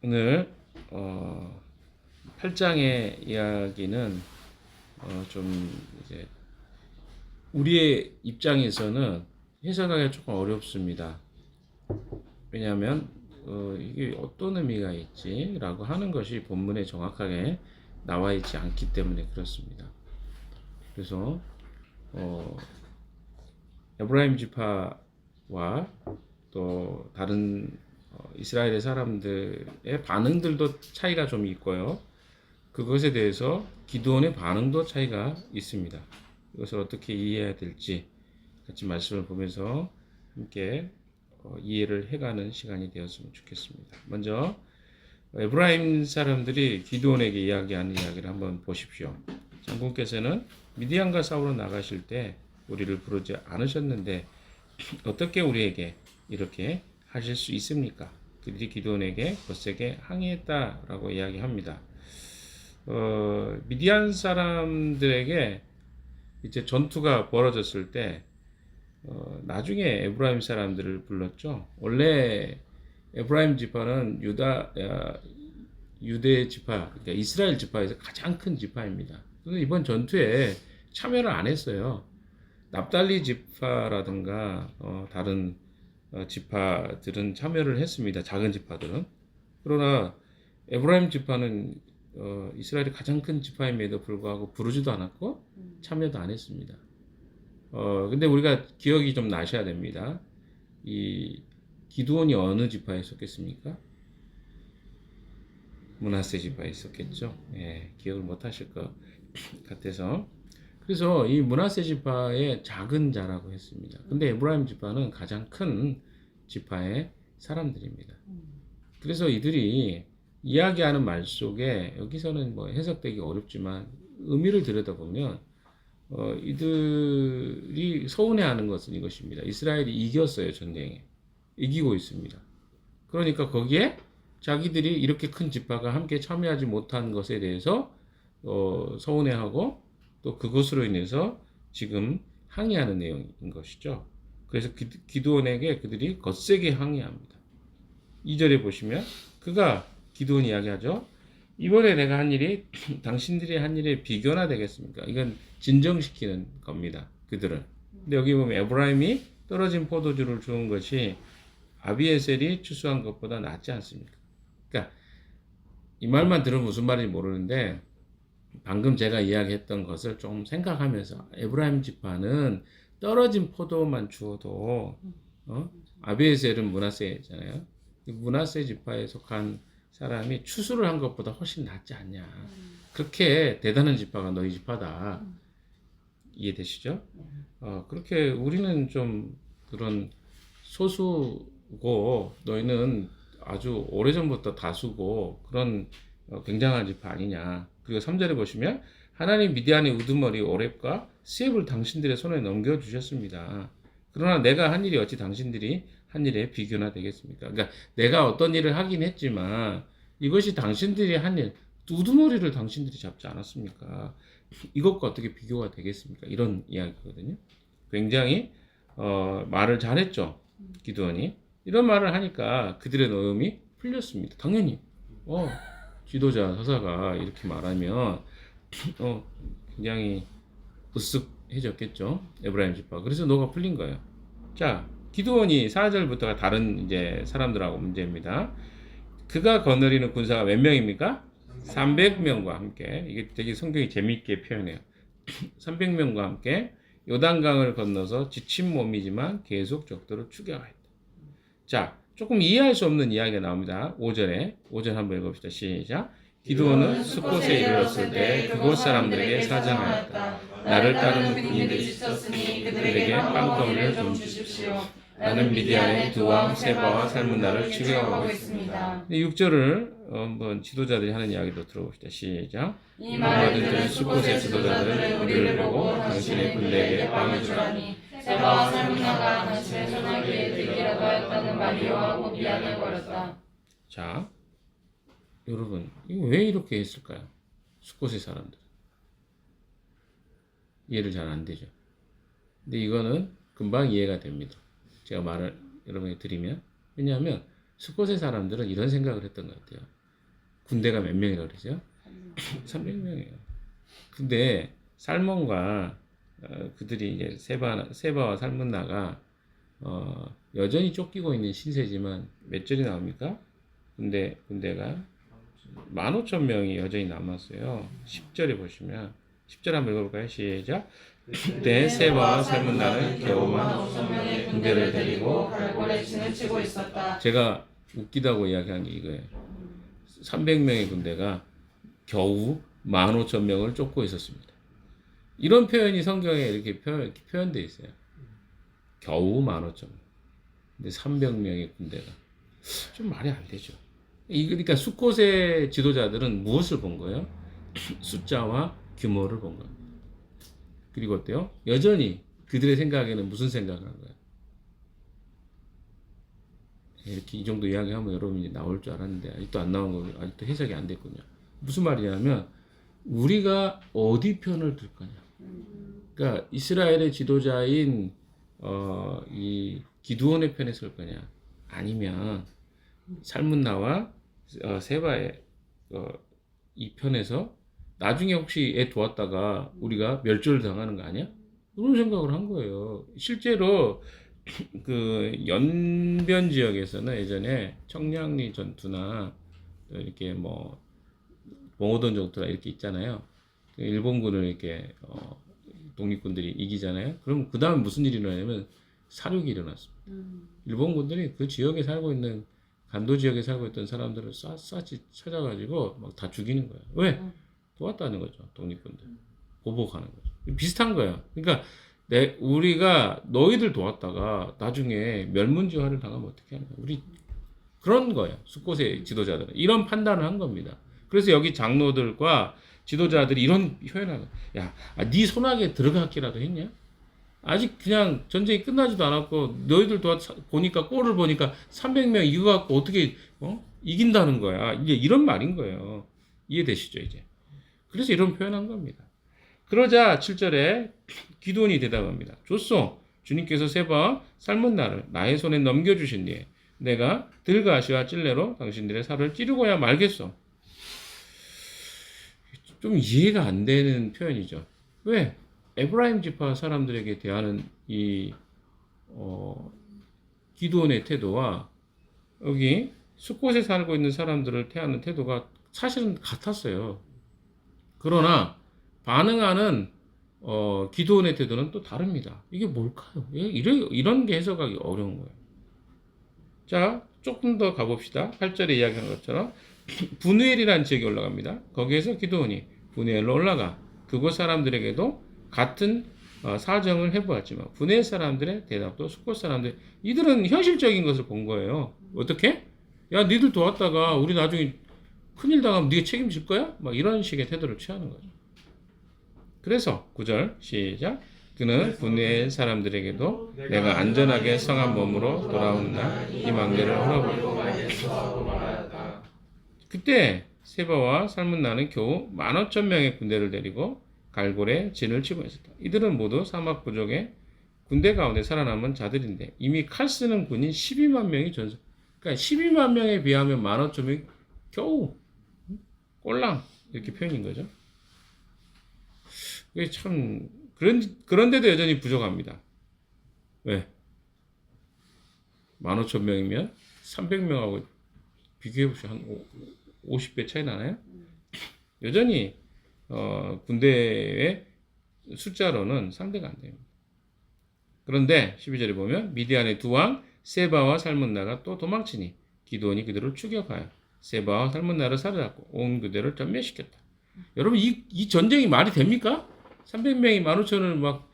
오늘 8장의 이야기는 좀 이제 우리의 입장에서는 해석하기가 조금 어렵습니다. 왜냐하면 이게 어떤 의미가 있지라고 하는 것이 본문에 정확하게 나와 있지 않기 때문에 그렇습니다. 그래서 에브라임 지파와 또 다른 이스라엘의 사람들의 반응들도 차이가 좀 있고요. 그것에 대해서 기드온의 반응도 차이가 있습니다. 이것을 어떻게 이해해야 될지 같이 말씀을 보면서 함께 이해를 해가는 시간이 되었으면 좋겠습니다. 먼저 에브라임 사람들이 기드온에게 이야기하는 이야기를 한번 보십시오. 장군께서는 미디안과 싸우러 나가실 때 우리를 부르지 않으셨는데 어떻게 우리에게 이렇게 하실 수 있습니까? 그들이 기드온에게 거세게 항의했다라고 이야기합니다. 미디안 사람들에게 이제 전투가 벌어졌을 때 나중에 에브라임 사람들을 불렀죠. 원래 에브라임 지파는 유대 지파, 그러니까 이스라엘 지파에서 가장 큰 지파입니다. 그런데 이번 전투에 참여를 안 했어요. 납달리 지파라든가 다른 지파들은 참여를 했습니다. 작은 지파들은. 그러나 에브라임 지파는 이스라엘이 가장 큰 지파임에도 불구하고 부르지도 않았고 참여도 안 했습니다. 근데 우리가 기억이 좀 나셔야 됩니다. 이 기드온이 어느 지파에 속했습니까? 므낫세 지파에 있었겠죠. 예, 기억을 못 하실 것 같아서. 그래서 이 므낫세 지파의 작은 자라고 했습니다. 근데 에브라임 지파는 가장 큰 지파의 사람들입니다. 그래서 이들이 이야기하는 말 속에 여기서는 뭐 해석되기 어렵지만 의미를 들여다보면 이들이 서운해하는 것은 이것입니다. 이스라엘이 이겼어요, 전쟁에. 이기고 있습니다. 그러니까 거기에 자기들이 이렇게 큰 지파가 함께 참여하지 못한 것에 대해서 서운해하고 또 그것으로 인해서 지금 항의하는 내용인 것이죠. 그래서 기드온에게 그들이 거세게 항의합니다. 2절에 보시면 그가 기드온이 이야기하죠. 이번에 내가 한 일이 당신들이 한 일에 비교나 되겠습니까? 이건 진정시키는 겁니다. 그들은. 근데 여기 보면 에브라임이 떨어진 포도주를 주는 것이 아비에셀이 추수한 것보다 낫지 않습니까? 그러니까 이 말만 들으면 무슨 말인지 모르는데 방금 제가 이야기했던 것을 좀 생각하면서 에브라임 지파는 떨어진 포도만 주어도 아비에셀은 므낫세잖아요. 므낫세 지파에 속한 사람이 추수를 한 것보다 훨씬 낫지 않냐. 그렇게 대단한 지파가 너희 지파다. 이해되시죠? 그렇게 우리는 좀 그런 소수고 너희는 아주 오래전부터 다수고 그런 굉장한 지파 아니냐. 그리고 3절에 보시면 하나님 미디안의 우두머리 오렙과 시앱을 당신들의 손에 넘겨주셨습니다. 그러나 내가 한 일이 어찌 당신들이 한 일에 비교나 되겠습니까? 그러니까 내가 어떤 일을 하긴 했지만 이것이 당신들이 한 일, 우두머리를 당신들이 잡지 않았습니까? 이것과 어떻게 비교가 되겠습니까? 이런 이야기거든요. 굉장히 말을 잘했죠. 기드온이. 이런 말을 하니까 그들의 노염이 풀렸습니다. 당연히 지도자 서사가 이렇게 말하면 굉장히 으쓱해졌겠죠. 에브라임 지파. 그래서 너가 풀린 거예요. 자, 기드온이 4절부터가 다른 이제 사람들하고 문제입니다. 그가 거느리는 군사가 몇 명입니까? 300명과 함께. 이게 되게 성경이 재미있게 표현해요. 300명과 함께 요단강을 건너서 지친 몸이지만 계속 적들을 추격하였다. 자, 조금 이해할 수 없는 이야기가 나옵니다. 5절 한번 읽어봅시다. 시작. 기드온은 숫곳에 이르렀을 때 그곳 사람들에게 사정하였다. 나를 따르는 군인들이 지쳤으니 그들에게 빵거리를 좀 주십시오. 나는 미디안의 두 왕 세바와 살문나를 추격하고 있습니다. 6절을 한번 지도자들이 하는 이야기도 들어봅시다. 시작. 이 말을 들은 숫곳의 지도자들은 우리를 보고 당신의 군대에게 빵을 주라니 세바와 살문나가 당신의 전화기에 들기라도 하였다는 말이요 하고 미안해 버렸다. 자, 여러분 이거 왜 이렇게 했을까요? 숫곳의 사람들 이해를 잘 안 되죠. 근데 이거는 금방 이해가 됩니다. 제가 말을 여러분에게 드리면 왜냐하면 스콧의 사람들은 이런 생각을 했던 것 같아요. 군대가 몇 명이라고 그러죠? 300명이에요. 근데 살몬과 그들이 이제 세바와 살문나가 여전히 쫓기고 있는 신세지만 몇 절이 나옵니까? 군대가 15,000명이 여전히 남았어요. 10절에 보시면 10절 한번 읽어볼까요? 시작. 그때 세바와 살문나는 겨우만 5,000명의 군대를 데리고 갈골의 진을 치고 있었다. 제가 웃기다고 이야기한 게 이거예요. 300명의 군대가 겨우 15,000명을 쫓고 있었습니다. 이런 표현이 성경에 이렇게 표현되어 있어요. 겨우 15,000명. 근데 300명의 군대가 좀 말이 안 되죠. 그러니까 숫곳의 지도자들은 무엇을 본 거예요? 숫자와 규모를 본 겁니다. 그리고 어때요? 여전히 그들의 생각에는 무슨 생각을 한 거예요? 이렇게 이 정도 이야기하면 여러분이 나올 줄 알았는데 아직도 안 나온 거, 아직도 해석이 안 됐군요. 무슨 말이냐면 우리가 어디 편을 들 거냐. 그러니까 이스라엘의 지도자인 이 기드온의 편에 설 거냐, 아니면 살문나와 세바의 이 편에서 나중에 혹시 애 도왔다가 우리가 멸절을 당하는 거 아니야? 그런 생각을 한 거예요. 실제로 그 연변 지역에서는 예전에 청량리 전투나 이렇게 뭐 봉오동 전투나 이렇게 있잖아요. 일본군을 이렇게 독립군들이 이기잖아요. 그럼 그 다음 무슨 일이 일어나냐면 사륙이 일어났습니다. 일본군들이 그 지역에 살고 있는 간도 지역에 살고 있던 사람들을 샅샅이 찾아가지고 막 다 죽이는 거예요. 왜? 도왔다는 거죠. 독립군들. 보복하는 거죠. 비슷한 거예요. 그러니까 우리가 너희들 도왔다가 나중에 멸문지화를 당하면 어떻게 하냐. 우리 그런 거예요. 숫곳의 지도자들은. 이런 판단을 한 겁니다. 그래서 여기 장로들과 지도자들이 이런 표현을 하는 거예요. 야, 네 손아귀에 들어갔기라도 했냐? 아직 그냥 전쟁이 끝나지도 않았고 너희들 보니까 꼴을 보니까 300명 이거 갖고 어떻게 이긴다는 거야. 이제 이런 말인 거예요. 이해되시죠 이제? 그래서 이런 표현한 겁니다. 그러자 7절에 기드온이 대답합니다. 좋소. 주님께서 세바와 살문나를 나의 손에 넘겨주신 뒤에 내가 들과 아시와 찔레로 당신들의 살을 찌르고야 말겠소. 좀 이해가 안 되는 표현이죠. 왜? 에브라임 지파 사람들에게 대하는 이 기드온의 태도와 여기 숫곳에 살고 있는 사람들을 대하는 태도가 사실은 같았어요. 그러나 반응하는 기드온의 태도는 또 다릅니다. 이게 뭘까요? 이런 게 해석하기 어려운 거예요. 자, 조금 더 가봅시다. 8절에 이야기한 것처럼 분우엘이라는 지역에 올라갑니다. 거기에서 기드온이 분우엘로 올라가 그곳 사람들에게도 같은 사정을 해보았지만 분우엘 사람들의 대답도 숫곳 사람들 이들은 현실적인 것을 본 거예요. 어떻게? 야, 니들 도왔다가 우리 나중에 큰일 당하면 네가 책임질 거야? 막 이런 식의 태도를 취하는 거죠. 그래서 9절 시작. 그는 분우엘 사람들에게도 내가 안전하게 성한 몸으로 돌아오는 날 이 망대를 헐어버리고 말하였다. 그때 세바와 살문나는 겨우 15,000명의 군대를 데리고 갈골에 진을 치고 있었다. 이들은 모두 사막 부족의 군대 가운데 살아남은 자들인데 이미 칼 쓰는 군인 12만 명이 그러니까 12만 명에 비하면 15,000명이 겨우 꼴랑 이렇게 표현인 거죠. 이게 참 그런데도 여전히 부족합니다. 왜? 15,000명이면 300명하고 비교해보시면 한 50배 차이 나나요? 여전히 군대의 숫자로는 상대가 안 됩니다. 그런데 12절에 보면 미디안의 두 왕 세바와 살문나가 또 도망치니 기드온이 그들을 추격하여 세바와 살문나를 사로잡고 온 그들을 전멸시켰다. 여러분 이 전쟁이 말이 됩니까? 300명이 15,000을 막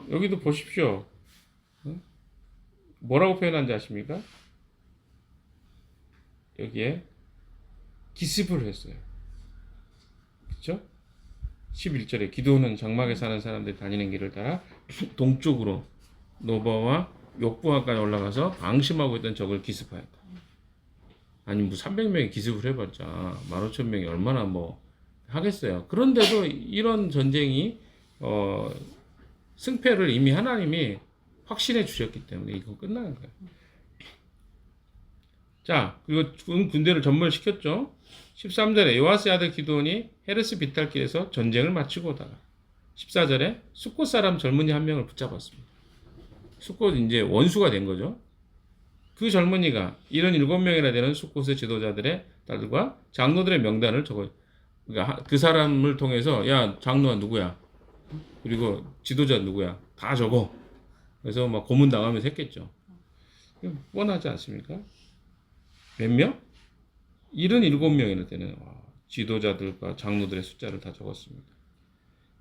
여기도 보십시오. 뭐라고 표현한지 아십니까? 여기에 기습을 했어요. 그렇죠? 11절에 기드온은 장막에 사는 사람들이 다니는 길을 따라 동쪽으로 노바와 욕부하까지 올라가서 방심하고 있던 적을 기습하였다. 아니 뭐 300명이 기습을 해봤자 15,000명이 얼마나 뭐 하겠어요. 그런데도 이런 전쟁이 승패를 이미 하나님이 확신해 주셨기 때문에 이거 끝나는 거예요. 자, 그리고 군대를 전멸시켰죠. 13절에 요아스의 아들 기드온이 헤레스 비탈길에서 전쟁을 마치고 오다가 14절에 숫곳 사람 젊은이 한 명을 붙잡았습니다. 숫곳 이제 원수가 된 거죠. 그 젊은이가 77명이나 되는 숫곳의 지도자들의 딸과 장로들의 명단을 그러니까 그 사람을 통해서 야 장로가 누구야? 그리고 지도자 누구야? 다 적어. 그래서 막 고문 당하면서 했겠죠. 뻔하지 않습니까? 몇 명? 77명이나 되는 지도자들과 장로들의 숫자를 다 적었습니다.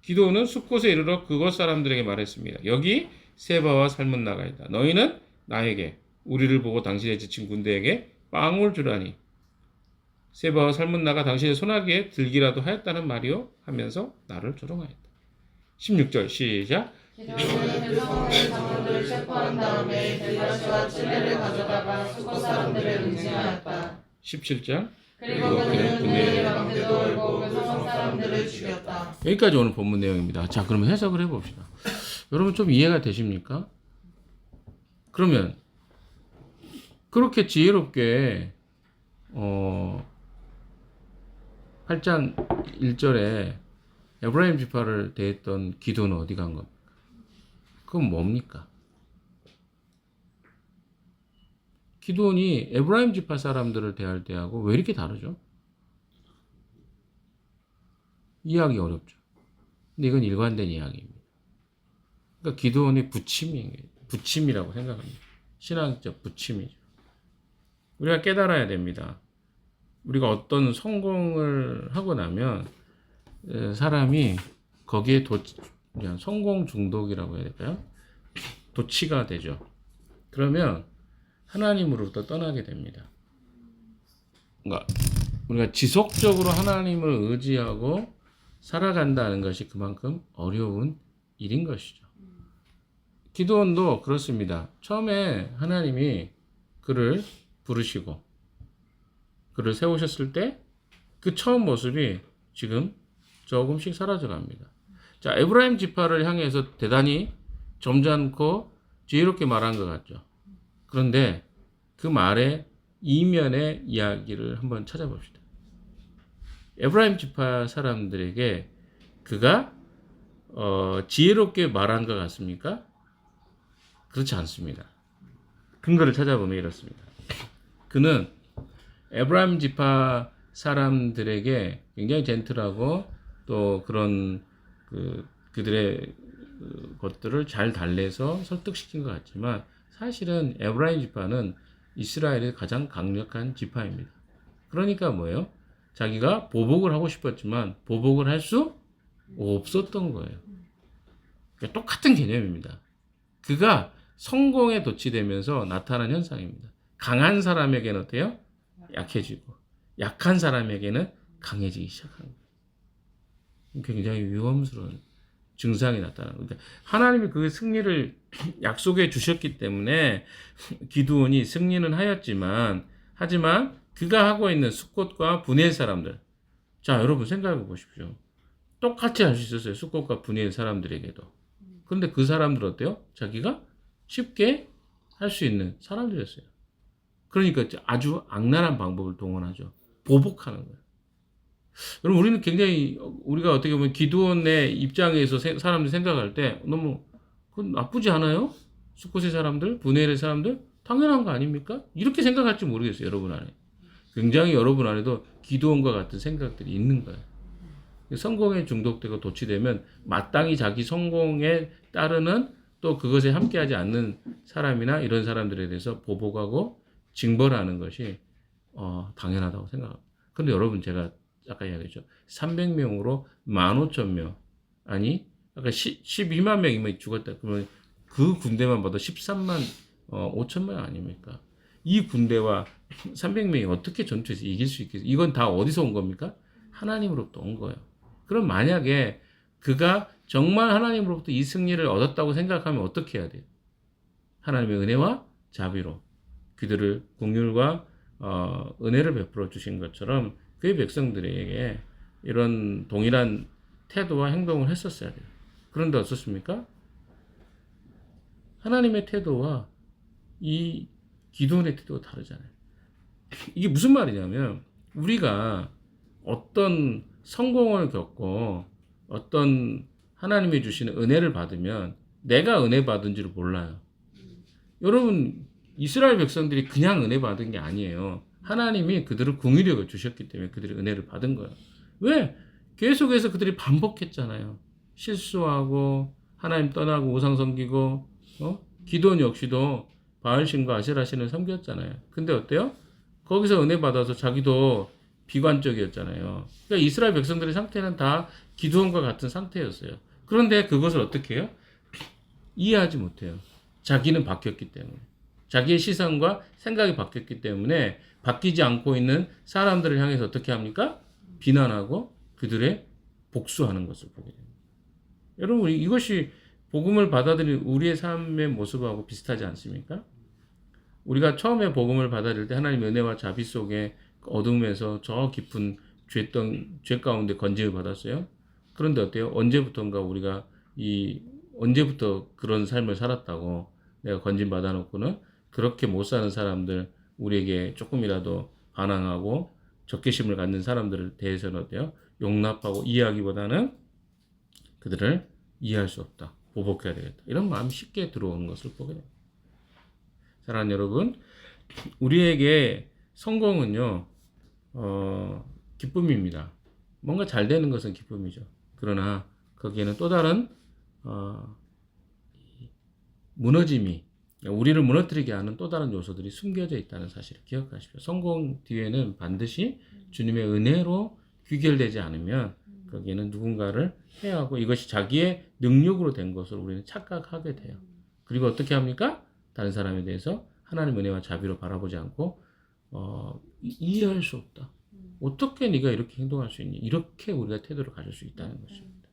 기도는 숫곳에 이르러 그곳 사람들에게 말했습니다. 여기 세바와 살문나가 있다. 너희는 나에게 우리를 보고 당신의 지친 군대에게 빵을 주라니 세바와 살문나가 당신의 손아귀에 들기라도 하였다는 말이요 하면서 나를 조롱하였다. 16절 시작. 기드온은 그 성읍의 장로들을 체포한 다음에 델라시와 칠레를 가져다가 숫곳 사람들을 응징하였다. 17장. 그리고 그는 군대의 방패도 걸고 그 성읍 사람들을 죽였다. 여기까지 오늘 본문 내용입니다. 자, 그러면 해석을 해봅시다. 여러분 좀 이해가 되십니까? 그러면 그렇게 지혜롭게 8장 1절에 에브라임 지파를 대했던 기도는 어디 간 겁니까? 그건 뭡니까? 기도원이 에브라임 지파 사람들을 대할 때하고 왜 이렇게 다르죠? 이해하기 어렵죠. 근데 이건 일관된 이야기입니다. 그러니까 기도원의 부침이라고 생각합니다. 신앙적 부침이죠. 우리가 깨달아야 됩니다. 우리가 어떤 성공을 하고 나면 사람이 거기에 그냥 성공 중독이라고 해야 될까요? 도취가 되죠. 그러면 하나님으로부터 떠나게 됩니다. 그러니까 우리가 지속적으로 하나님을 의지하고 살아간다는 것이 그만큼 어려운 일인 것이죠. 기드온도 그렇습니다. 처음에 하나님이 그를 부르시고 그를 세우셨을 때 그 처음 모습이 지금 조금씩 사라져 갑니다. 자, 에브라임 지파를 향해서 대단히 점잖고 지혜롭게 말한 것 같죠. 그런데 그 말의 이면의 이야기를 한번 찾아봅시다. 에브라임 지파 사람들에게 그가 지혜롭게 말한 것 같습니까? 그렇지 않습니다. 근거를 찾아보면 이렇습니다. 그는 에브라임 지파 사람들에게 굉장히 젠틀하고 또 그런 그들의 것들을 잘 달래서 설득시킨 것 같지만 사실은 에브라임 지파는 이스라엘의 가장 강력한 지파입니다. 그러니까 뭐예요? 자기가 보복을 하고 싶었지만 보복을 할 수 없었던 거예요. 그러니까 똑같은 개념입니다. 그가 성공에 도취되면서 나타난 현상입니다. 강한 사람에게는 어때요? 약해지고 약한 사람에게는 강해지기 시작한 거예요. 굉장히 위험스러운 증상이 나타나는 거예요. 그러니까 하나님이 그 승리를 약속해 주셨기 때문에 기드온이 승리는 하지만 그가 하고 있는 숫곳과 분해의 사람들, 자 여러분 생각해 보십시오. 똑같이 할 수 있었어요. 숫곳과 분해의 사람들에게도. 그런데 그 사람들은 어때요? 자기가 쉽게 할 수 있는 사람들이었어요. 그러니까 아주 악랄한 방법을 동원하죠. 보복하는 거예요. 여러분 우리는 굉장히 우리가 어떻게 보면 기드온의 입장에서 사람들 생각할 때 너무 그건 나쁘지 않아요? 숫곳의 사람들, 분해의 사람들 당연한 거 아닙니까? 이렇게 생각할지 모르겠어요. 여러분 안에. 굉장히 여러분 안에도 기드온과 같은 생각들이 있는 거예요. 성공에 중독되고 도취되면 마땅히 자기 성공에 따르는 또 그것에 함께하지 않는 사람이나 이런 사람들에 대해서 보복하고 징벌하는 것이 당연하다고 생각합니다. 그런데 여러분 제가 아까 이야기했죠. 300명으로 15,000명 아니 아까 12만 명이면 죽었다. 그러면 그 군대만 봐도 13만 5천명 아닙니까? 이 군대와 300명이 어떻게 전투에서 이길 수 있겠어요? 이건 다 어디서 온 겁니까? 하나님으로부터 온 거예요. 그럼 만약에 그가 정말 하나님으로부터 이 승리를 얻었다고 생각하면 어떻게 해야 돼요? 하나님의 은혜와 자비로 그들을 긍휼과 은혜를 베풀어 주신 것처럼 그의 백성들에게 이런 동일한 태도와 행동을 했었어야 돼요. 그런데 어떻습니까? 하나님의 태도와 이 기도원의 태도가 다르잖아요. 이게 무슨 말이냐면 우리가 어떤 성공을 겪고 어떤 하나님이 주시는 은혜를 받으면 내가 은혜 받은 줄 몰라요. 여러분 이스라엘 백성들이 그냥 은혜 받은 게 아니에요. 하나님이 그들을 궁유력을 주셨기 때문에 그들이 은혜를 받은 거예요. 왜? 계속해서 그들이 반복했잖아요. 실수하고 하나님 떠나고 우상 섬기고 기도원 역시도 바알신과 아세라신을 섬겼잖아요. 근데 어때요? 거기서 은혜 받아서 자기도 비관적이었잖아요. 그러니까 이스라엘 백성들의 상태는 다 기드온과 같은 상태였어요. 그런데 그것을 어떻게 해요? 이해하지 못해요. 자기는 바뀌었기 때문에. 자기의 시선과 생각이 바뀌었기 때문에 바뀌지 않고 있는 사람들을 향해서 어떻게 합니까? 비난하고 그들의 복수하는 것을 보게 됩니다. 여러분 이것이 복음을 받아들인 우리의 삶의 모습하고 비슷하지 않습니까? 우리가 처음에 복음을 받아들일 때 하나님의 은혜와 자비 속에 어둠에서 저 깊은 죄 가운데 건짐을 받았어요. 그런데 어때요? 언제부턴가 우리가 언제부터 그런 삶을 살았다고 내가 건짐 받아놓고는 그렇게 못 사는 사람들 우리에게 조금이라도 반항하고 적개심을 갖는 사람들에 대해서는 어때요? 용납하고 이해하기보다는 그들을 이해할 수 없다. 보복해야 되겠다. 이런 마음이 쉽게 들어오는 것을 보게 됩니다. 사랑하는 여러분, 우리에게 성공은요, 기쁨입니다. 뭔가 잘 되는 것은 기쁨이죠. 그러나 거기에는 또 다른 무너짐이 우리를 무너뜨리게 하는 또 다른 요소들이 숨겨져 있다는 사실을 기억하십시오. 성공 뒤에는 반드시 주님의 은혜로 귀결되지 않으면 거기에는 누군가를 해하고 이것이 자기의 능력으로 된 것을 우리는 착각하게 돼요. 그리고 어떻게 합니까? 다른 사람에 대해서 하나님 은혜와 자비로 바라보지 않고 이해할 수 없다. 어떻게 네가 이렇게 행동할 수 있니? 이렇게 우리가 태도를 가질 수 있다는 것입니다.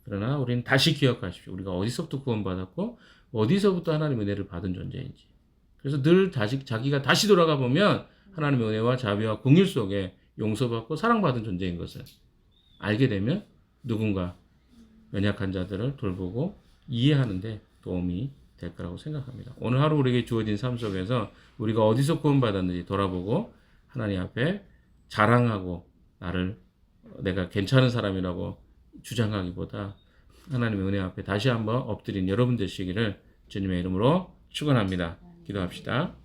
그러나 우리는 다시 기억하십시오. 우리가 어디서부터 구원받았고 어디서부터 하나님의 은혜를 받은 존재인지. 그래서 늘 다시 자기가 다시 돌아가 보면 하나님의 은혜와 자비와 긍휼 속에 용서받고 사랑받은 존재인 것을 알게 되면 누군가 연약한 자들을 돌보고 이해하는데 도움이 될 거라고 생각합니다. 오늘 하루 우리에게 주어진 삶 속에서 우리가 어디서 구원받았는지 돌아보고 하나님 앞에 자랑하고 내가 괜찮은 사람이라고 주장하기보다 하나님의 은혜 앞에 다시 한번 엎드린 여러분 되시기를 주님의 이름으로 축원합니다. 기도합시다.